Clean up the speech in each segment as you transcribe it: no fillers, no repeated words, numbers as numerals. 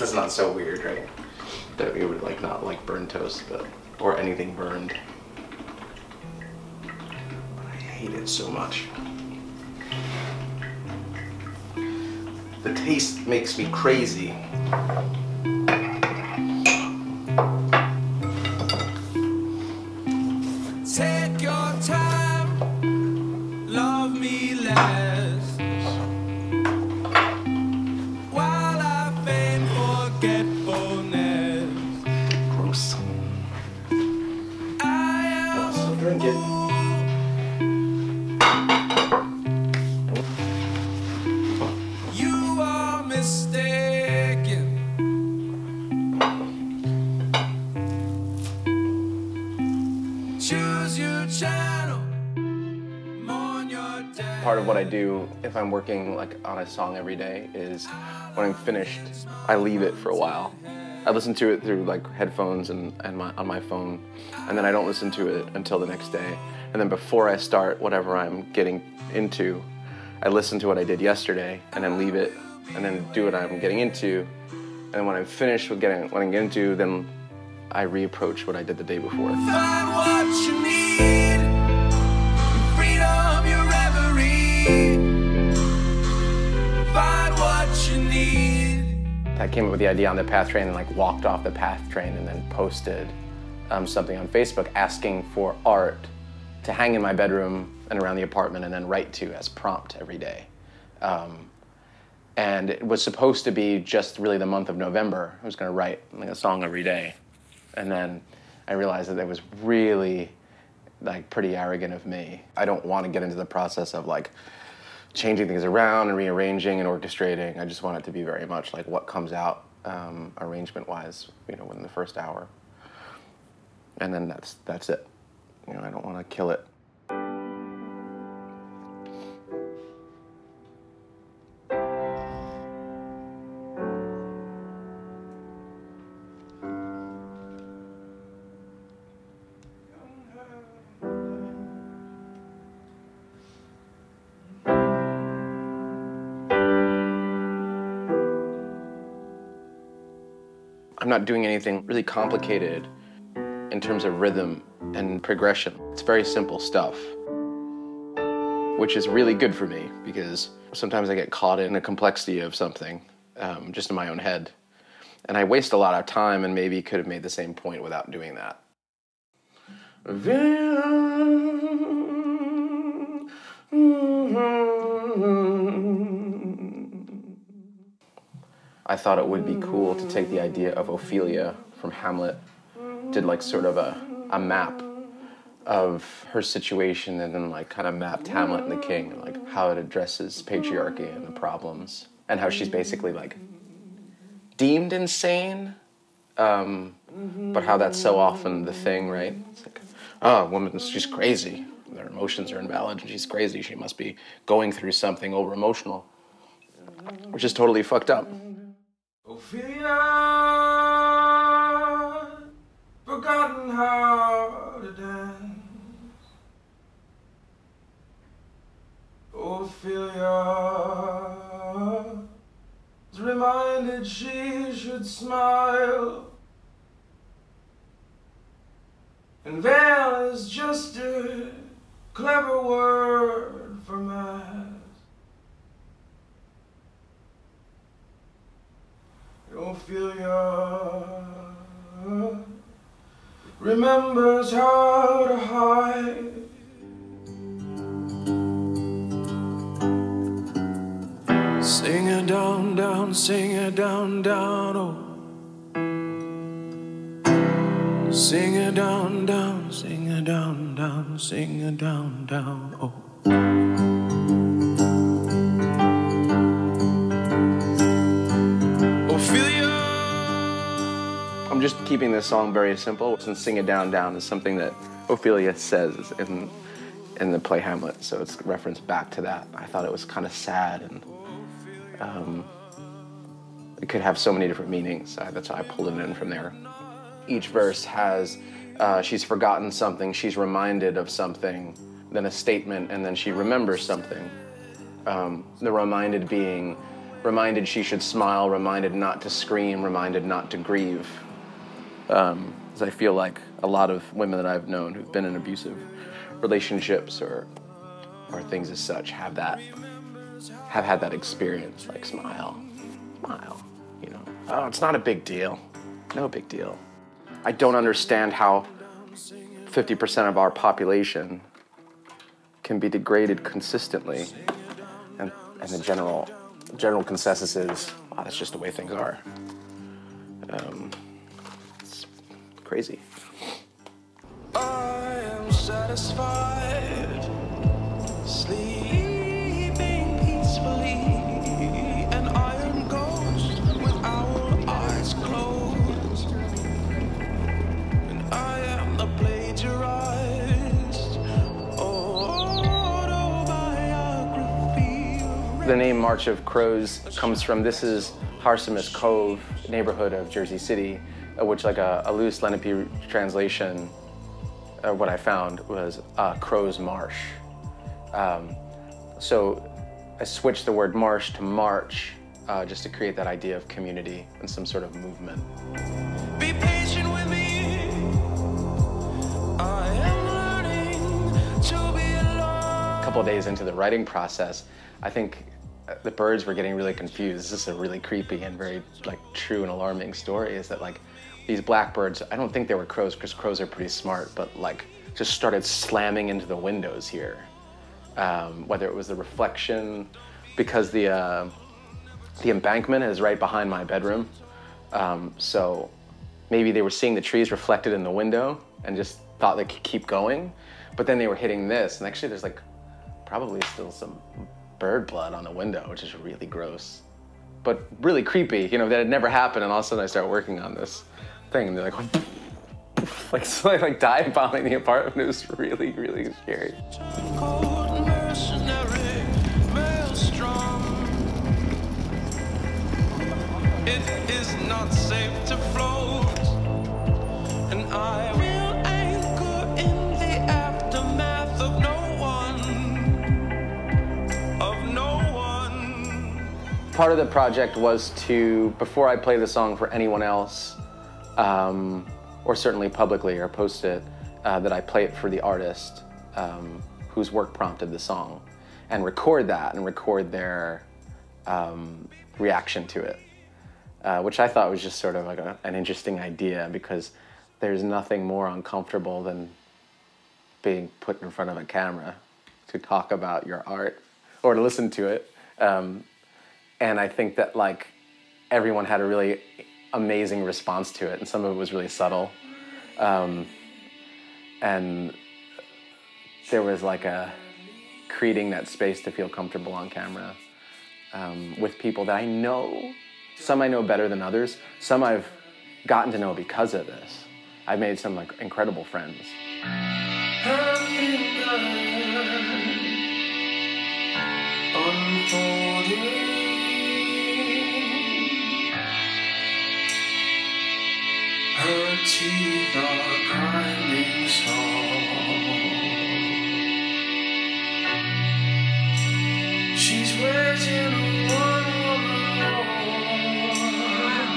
That's not so weird, right? That we would like not like burnt toast, but or anything burned. But I hate it so much. The taste makes me crazy. Take your time, love me less, while I feign forgetfulness. Gross. I am Still drink it. You are mistaken. Choose your channel, mourn your day. Part of what I do if I'm working like on a song every day is when I'm finished, I leave it for a while. I listen to it through like headphones and on my phone, and then I don't listen to it until the next day. And then before I start whatever I'm getting into, I listen to what I did yesterday and then leave it and then do what I'm getting into. And then when I'm finished with what I'm getting into, then I reapproach what I did the day before. Find what you need, your freedom, your reverie. Find what you need. I came up with the idea on the PATH train and like walked off the PATH train and then posted something on Facebook asking for art to hang in my bedroom and around the apartment and then write to as prompt every day. And it was supposed to be just really the month of November. I was gonna write like a song every day. And then I realized that it was really like pretty arrogant of me. I don't want to get into the process of like changing things around and rearranging and orchestrating. I just want it to be very much like what comes out arrangement-wise, you know, within the first hour. And then that's it. You know, I don't want to kill it. I'm not doing anything really complicated in terms of rhythm and progression. It's very simple stuff, which is really good for me because sometimes I get caught in the complexity of something just in my own head. And I waste a lot of time and maybe could have made the same point without doing that. I thought it would be cool to take the idea of Ophelia from Hamlet, did like sort of a map of her situation and then like kind of mapped Hamlet and the King and like how it addresses patriarchy and the problems and how she's basically like deemed insane, but how that's so often the thing, right? It's like, oh, a woman, she's crazy. Their emotions are invalid and she's crazy. She must be going through something over emotional, which is totally fucked up. Ophelia, forgotten how to dance. Ophelia is reminded she should smile, and veil is just a clever word for mask. Ophelia remembers how to hide. Sing it down, down, sing it down, down, oh. Sing it down, down, sing it down, down, sing it down, down, oh. I'm just keeping this song very simple, and Sing It Down, Down is something that Ophelia says in the play Hamlet, so it's referenced back to that. I thought it was kind of sad, and it could have so many different meanings. That's why I pulled it in from there. Each verse has, she's forgotten something, she's reminded of something, then a statement, and then she remembers something. The reminded being, reminded she should smile, reminded not to scream, reminded not to grieve. Because I feel like a lot of women that I've known who've been in abusive relationships or things as such have had that experience, like smile, you know. Oh, it's not a big deal. No big deal. I don't understand how 50% of our population can be degraded consistently, and the general consensus is, wow, that's just the way things are. It's crazy. I am satisfied, sleeping peacefully, and I am ghost with our eyes closed, and I am the plagiarized autobiography. The name March of Crows comes from, this is Harsimus Cove, neighborhood of Jersey City, which like a loose Lenape translation, what I found was Crow's Marsh. So I switched the word marsh to march just to create that idea of community and some sort of movement. Be patient with me. I am learning to be alone. A couple of days into the writing process, I think the birds were getting really confused. This is a really creepy and very like true and alarming story, is that like these blackbirds, I don't think they were crows because crows are pretty smart, but like just started slamming into the windows here. Whether it was the reflection, because the embankment is right behind my bedroom. So maybe they were seeing the trees reflected in the window and just thought they could keep going, but then they were hitting this, and actually there's like probably still some bird blood on the window, which is really gross, but really creepy, you know, that had never happened, and all of a sudden I start working on this thing, and they're like, like dive bombing the apartment. It was really, really scary. Cold mercenary maelstrom. It is not safe to float, and I will anchor in the aftermath of no one. Part of the project was to, before I play the song for anyone else, or certainly publicly or post it, that I play it for the artist whose work prompted the song, and record that and record their reaction to it, which I thought was just sort of like an interesting idea, because there's nothing more uncomfortable than being put in front of a camera to talk about your art or to listen to it. And I think that like everyone had a really amazing response to it, and some of it was really subtle. And there was like creating that space to feel comfortable on camera with people that I know. Some I know better than others. Some I've gotten to know because of this. I've made some like incredible friends. Her teeth are grinding song. She's waiting one woman,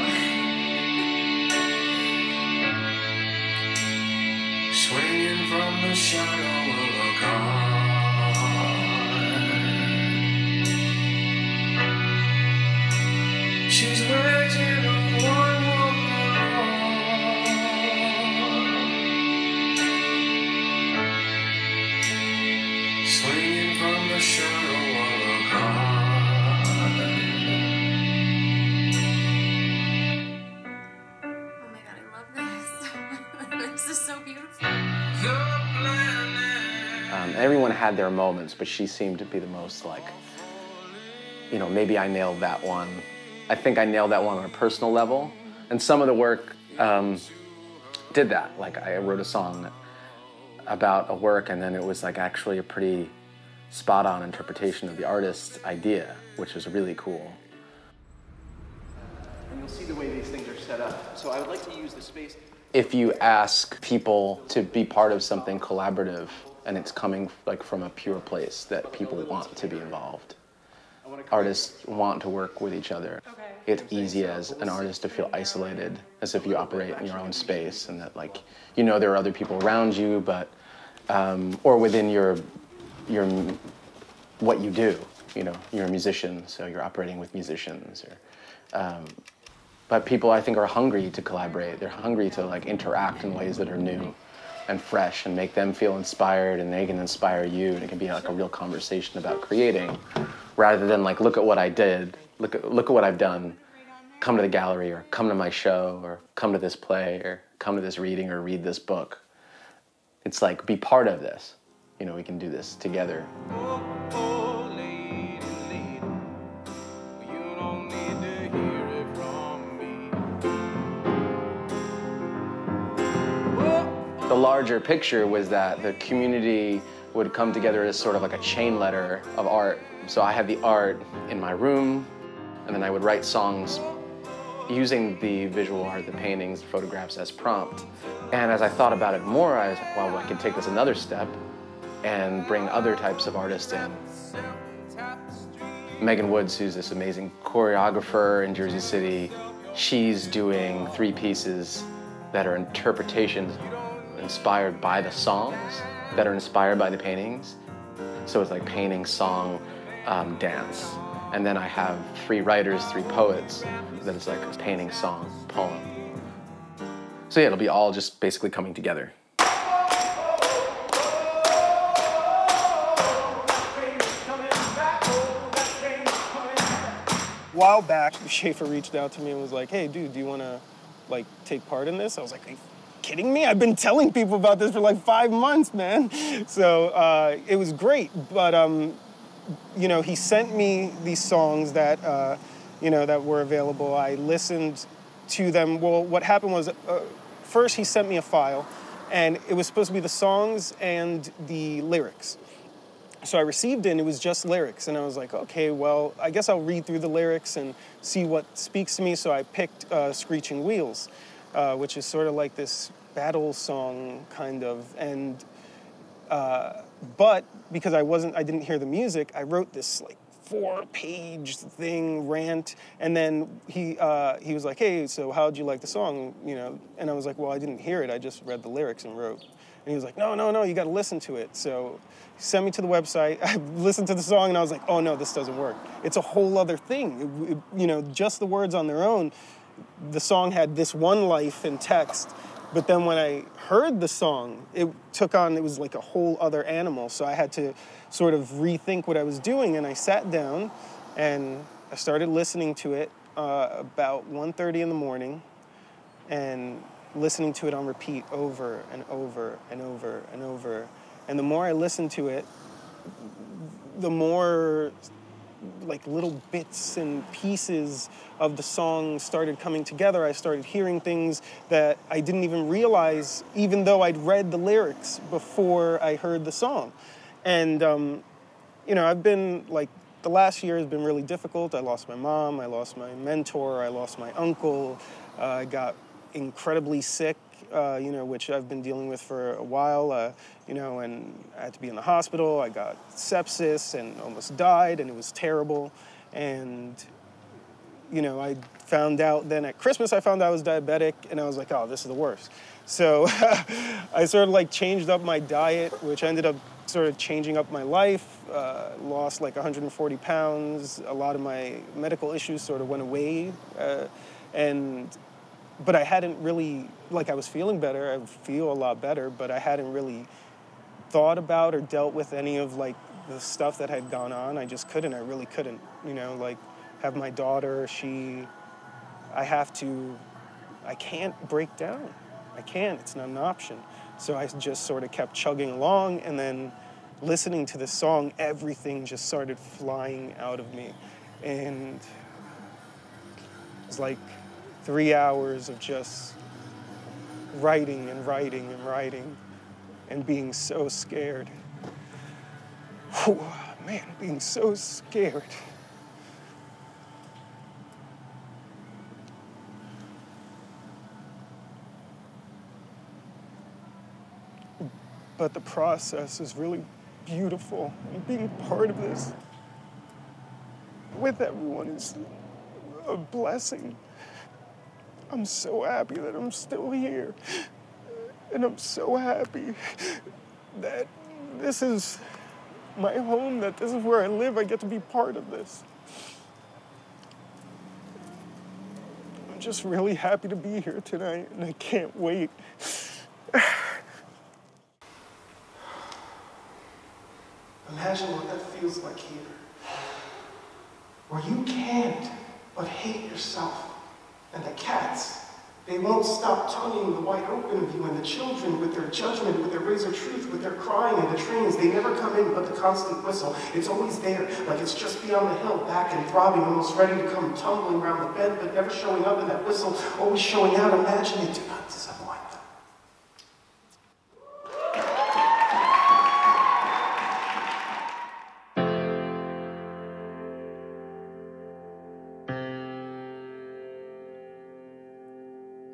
swinging from the shadow of a car. She's waiting on one swinging from the shadow of a car. Oh my God, I love this. This is so beautiful. Everyone had their moments, but she seemed to be the most like, you know, maybe I nailed that one. I think I nailed that one on a personal level. And some of the work did that. Like I wrote a song about a work, and then it was like actually a pretty spot-on interpretation of the artist's idea, which was really cool. And you'll see the way these things are set up. So I would like to use the space. If you ask people to be part of something collaborative, and it's coming like from a pure place that people want to be involved, artists want to work with each other. It's easy as an artist to feel isolated, as if you operate in your own space, and that, like, you know, there are other people around you, but or within your what you do. You know, you're a musician, so you're operating with musicians. Or, but people, I think, are hungry to collaborate. They're hungry to, like, interact in ways that are new and fresh and make them feel inspired, and they can inspire you, and it can be like a real conversation about creating, rather than like, look at what I did, look at what I've done, come to the gallery, or come to my show, or come to this play, or come to this reading, or read this book. It's like, be part of this. You know, we can do this together. Oh, lady, lady, you don't need to hear it from me. The larger picture was that the community would come together as sort of like a chain letter of art. So I had the art in my room, and then I would write songs using the visual art, the paintings, the photographs as prompt. And as I thought about it more, I was like, well, I could take this another step and bring other types of artists in. Megan Woods, who's this amazing choreographer in Jersey City, she's doing 3 pieces that are interpretations inspired by the songs, that are inspired by the paintings. So it's like painting, song, dance. And then I have 3 writers, 3 poets, that is like a painting, song, poem. So yeah, it'll be all just basically coming together. A while back, Shayfer reached out to me and was like, hey, dude, do you want to, like, take part in this? I was like, are you kidding me? I've been telling people about this for like 5 months, man. So it was great. But, you know, he sent me these songs that, you know, that were available. I listened to them. Well, what happened was, first he sent me a file, and it was supposed to be the songs and the lyrics. So I received it, and it was just lyrics, and I was like, okay, well, I guess I'll read through the lyrics and see what speaks to me. So I picked Screeching Wheels, which is sort of like this battle song, kind of, and but because I didn't hear the music, I wrote this like 4-page thing, rant, and then he was like, hey, so how'd you like the song, you know? And I was like, well, I didn't hear it, I just read the lyrics and wrote. And he was like, no, you gotta listen to it. So he sent me to the website, I listened to the song, and I was like, oh no, this doesn't work. It's a whole other thing. You know, just the words on their own, the song had this one life in text, but then when I heard the song, it was like a whole other animal. So I had to sort of rethink what I was doing, and I sat down and I started listening to it about 1:30 in the morning, and listening to it on repeat over and over and over and over. And the more I listened to it, the more like little bits and pieces of the song started coming together. I started hearing things that I didn't even realize, even though I'd read the lyrics before I heard the song. And, you know, I've been like, the last year has been really difficult. I lost my mom, I lost my mentor, I lost my uncle, I got incredibly sick, you know, which I've been dealing with for a while, you know, and I had to be in the hospital. I got sepsis and almost died, and it was terrible. And, you know, I found out then at Christmas, I found out I was diabetic, and I was like, oh, this is the worst. So I sort of like changed up my diet, which ended up sort of changing up my life, lost like 140 pounds. A lot of my medical issues sort of went away, but I hadn't really, like I was feeling better, I feel a lot better, but I hadn't really thought about or dealt with any of like the stuff that had gone on. I just couldn't, I really couldn't, you know, like have my daughter, I can't break down. I can't, it's not an option. So I just sort of kept chugging along, and then listening to this song, everything just started flying out of me. And it was like 3 hours of just writing and writing and writing and being so scared. Whew, man, being so scared. But the process is really beautiful, and being part of this. with everyone is a blessing. I'm so happy that I'm still here. And I'm so happy that this is my home, that this is where I live. I get to be part of this. I'm just really happy to be here tonight, and I can't wait. Imagine what that feels like here, where you can't but hate yourself. And the cats, they won't stop tonguing the wide open of you, and the children with their judgment, with their razor truth, with their crying, and the trains, they never come in but the constant whistle. It's always there, like it's just beyond the hill, back and throbbing, almost ready to come tumbling around the bend, but never showing up, and that whistle always showing out. Imagine it, do not disappoint them.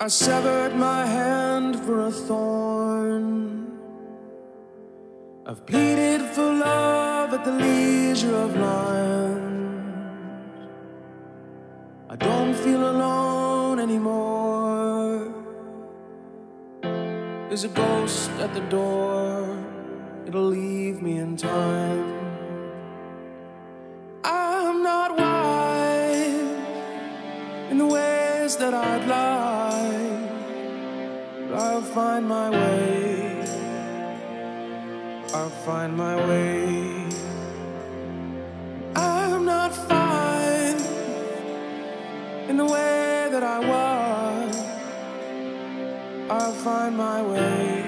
I severed my hand for a thorn. I've pleaded for love at the leisure of lions. I don't feel alone anymore. There's a ghost at the door. It'll leave me in time. I'm not wise in the ways that I'd like. I'll find my way. I'll find my way. I'm not fine in the way that I was. I'll find my way.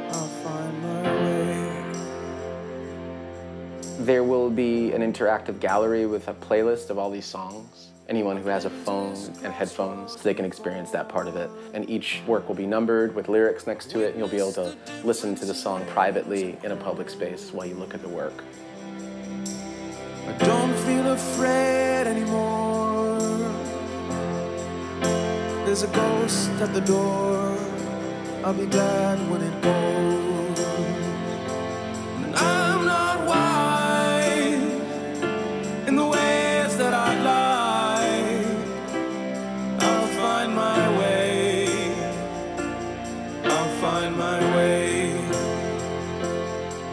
I'll find my way. There will be an interactive gallery with a playlist of all these songs. Anyone who has a phone and headphones, they can experience that part of it. And each work will be numbered with lyrics next to it, and you'll be able to listen to the song privately in a public space while you look at the work. I don't feel afraid anymore. There's a ghost at the door. I'll be glad when it goes. And I'm not wise in the ways that I like. I'll find my way. I'll find my way.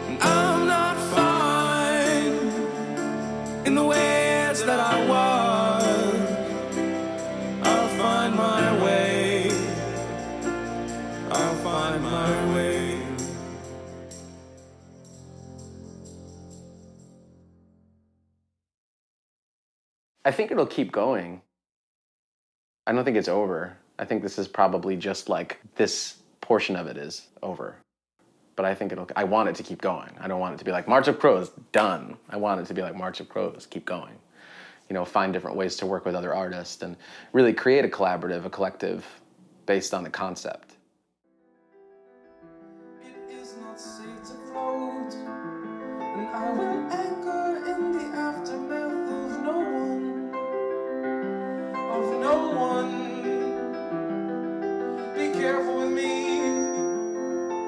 And I'm not fine in the ways that I was. I'll find my way. I'll find my way. I think it'll keep going. I don't think it's over. I think this is probably just like this portion of it is over. But I think I want it to keep going. I don't want it to be like March of Crows, done. I want it to be like March of Crows, keep going. You know, find different ways to work with other artists and really create a collaborative, a collective based on the concept. It is not safe to float, and I will anchor in the aftermath of no one, of no one. Be careful with me,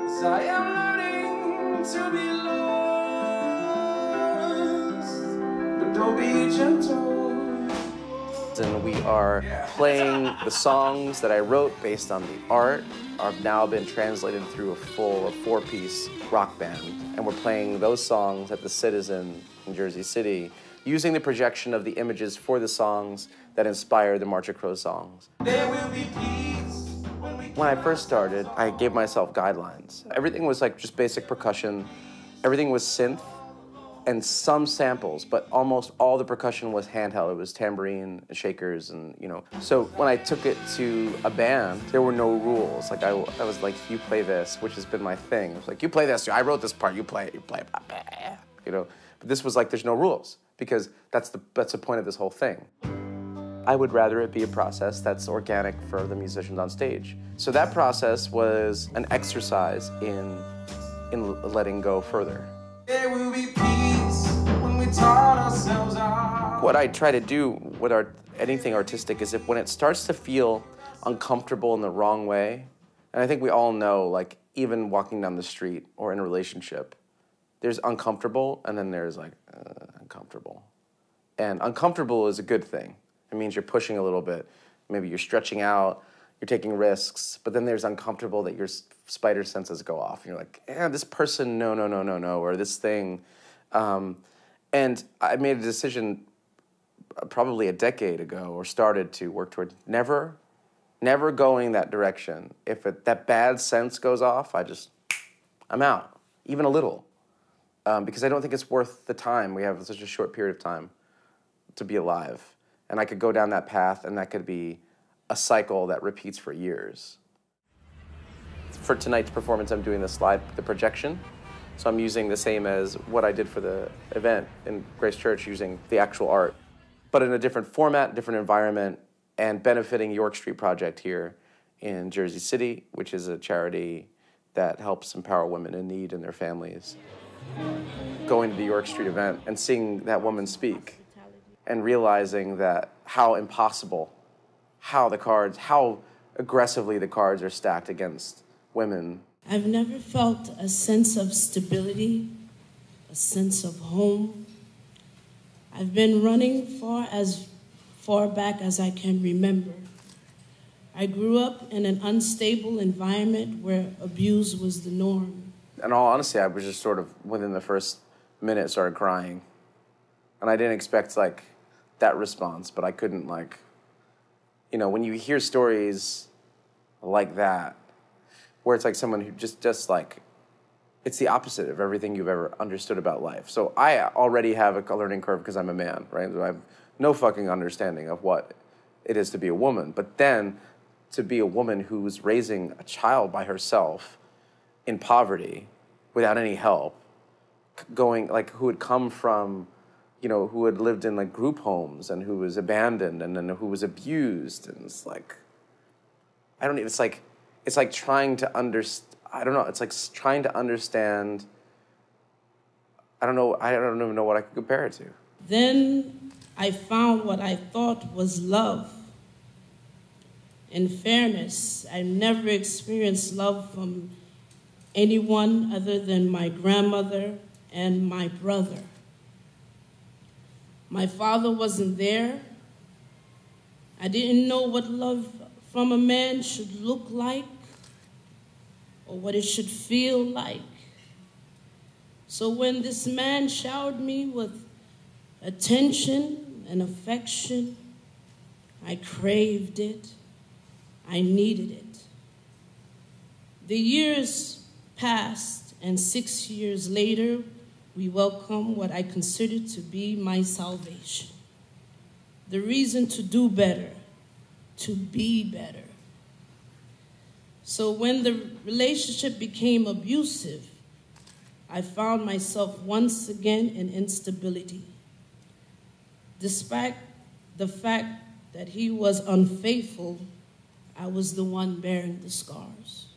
as I am learning to be lost, but don't be gentle. And we are playing the songs that I wrote based on the art have now been translated through a full 4-piece rock band. And we're playing those songs at the Citizen in Jersey City, using the projection of the images for the songs that inspired the March of Crows songs. There will be peace When I first started, I gave myself guidelines. Everything was like just basic percussion. Everything was synth and some samples, but almost all the percussion was handheld. It was tambourine, shakers, and you know. So when I took it to a band, there were no rules. Like I was like, you play this, which has been my thing. It was like, you play this, I wrote this part, you play it, you know. But this was like, there's no rules, because that's the point of this whole thing. I would rather it be a process that's organic for the musicians on stage. So that process was an exercise in letting go further. There will be peace when we taught ourselves out. What I try to do with anything artistic is if when it starts to feel uncomfortable in the wrong way, and I think we all know, like even walking down the street or in a relationship, there's uncomfortable, and then there's like uncomfortable. And uncomfortable is a good thing. It means you're pushing a little bit. Maybe you're stretching out, you're taking risks, but then there's uncomfortable that your spider senses go off. And you're like, this person, no, or this thing. And I made a decision probably a decade ago, or started to work toward never going that direction. If that bad sense goes off, I'm out, even a little. Because I don't think it's worth the time. We have such a short period of time to be alive. And I could go down that path, and that could be a cycle that repeats for years. For tonight's performance, I'm doing the projection. So I'm using the same as what I did for the event in Grace Church, using the actual art, but in a different format, different environment, and benefiting York Street Project here in Jersey City, which is a charity that helps empower women in need and their families. Going to the York Street event and seeing that woman speak and realizing that how impossible, how aggressively the cards are stacked against women. I've never felt a sense of stability, a sense of home. I've been running as far back as I can remember. I grew up in an unstable environment where abuse was the norm. In all honesty, I was just sort of, within the first minute, started crying. And I didn't expect, like, that response, but I couldn't, like, when you hear stories like that, where it's like someone who just like, it's the opposite of everything you've ever understood about life. So I already have a learning curve because I'm a man, right? I have no fucking understanding of what it is to be a woman. But then to be a woman who's raising a child by herself in poverty without any help, who had come from, who had lived in like group homes and who was abandoned and then who was abused. And it's like, it's like trying to understand, I don't know, it's like trying to understand, I don't even know what I could compare it to. Then I found what I thought was love. In fairness, I never experienced love from anyone other than my grandmother and my brother. My father wasn't there. I didn't know what love from a man should look like or what it should feel like. So when this man showered me with attention and affection, I craved it. I needed it. The years passed, and 6 years later, we welcome what I considered to be my salvation. The reason to do better, to be better. So when the relationship became abusive, I found myself once again in instability. Despite the fact that he was unfaithful, I was the one bearing the scars.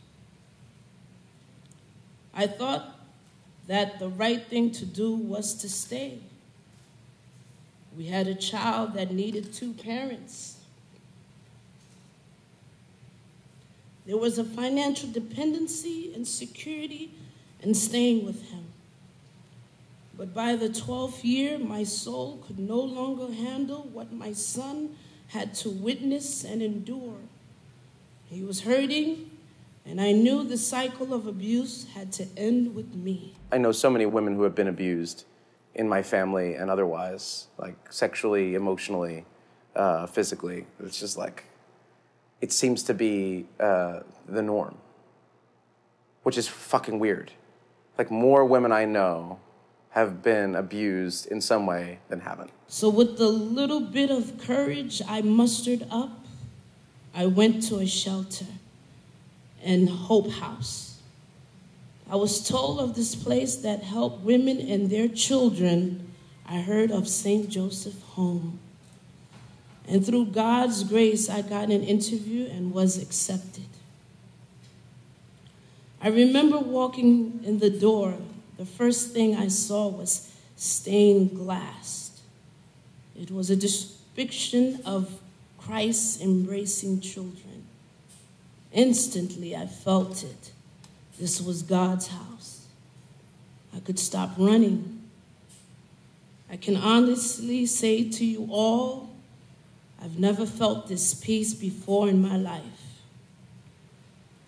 I thought that the right thing to do was to stay. We had a child that needed 2 parents. There was a financial dependency and security in staying with him. But by the 12th year, my soul could no longer handle what my son had to witness and endure. He was hurting, and I knew the cycle of abuse had to end with me. I know so many women who have been abused in my family and otherwise, like sexually, emotionally, physically. It's just like, it seems to be the norm, which is fucking weird. Like, more women I know have been abused in some way than haven't. So with the little bit of courage I mustered up, I went to a shelter in Hope House. I was told of this place that helped women and their children. I heard of St. Joseph Home. And through God's grace, I got an interview and was accepted. I remember walking in the door. The first thing I saw was stained glass. It was a depiction of Christ embracing children. Instantly, I felt it. This was God's house. I could stop running. I can honestly say to you all, I've never felt this peace before in my life.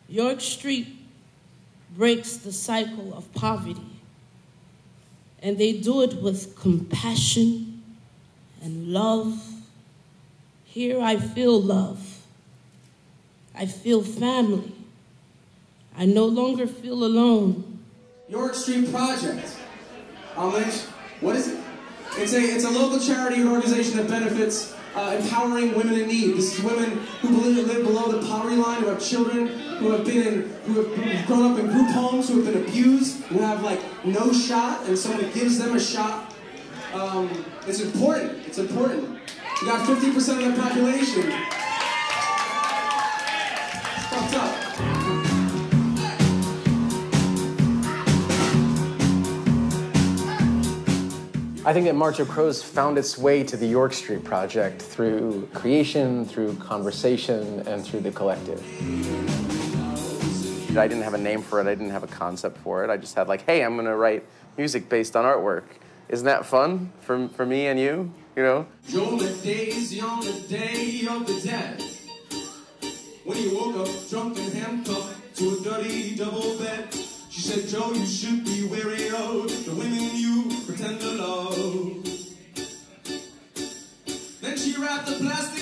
York Street breaks the cycle of poverty, and they do it with compassion and love. Here I feel love. I feel family. I no longer feel alone. York Street Project. What is it? It's a local charity and organization that benefits empowering women in need. This is women who live below the poverty line, who have children, who have grown up in group homes, who have been abused, who have like no shot, and someone gives them a shot. It's important. It's important. You got 50% of the population. It's fucked up. I think that March of Crows found its way to the York Street Project through creation, through conversation, and through the collective. I didn't have a name for it, I didn't have a concept for it. I just had like, hey, I'm gonna write music based on artwork. Isn't that fun for me and you know? Joel Daisy on the day of the dead. When he woke up drunk and handcuffed to a dirty double bed. She said, Joe, you should be wary of the women you pretend to love. Then she wrapped the plastic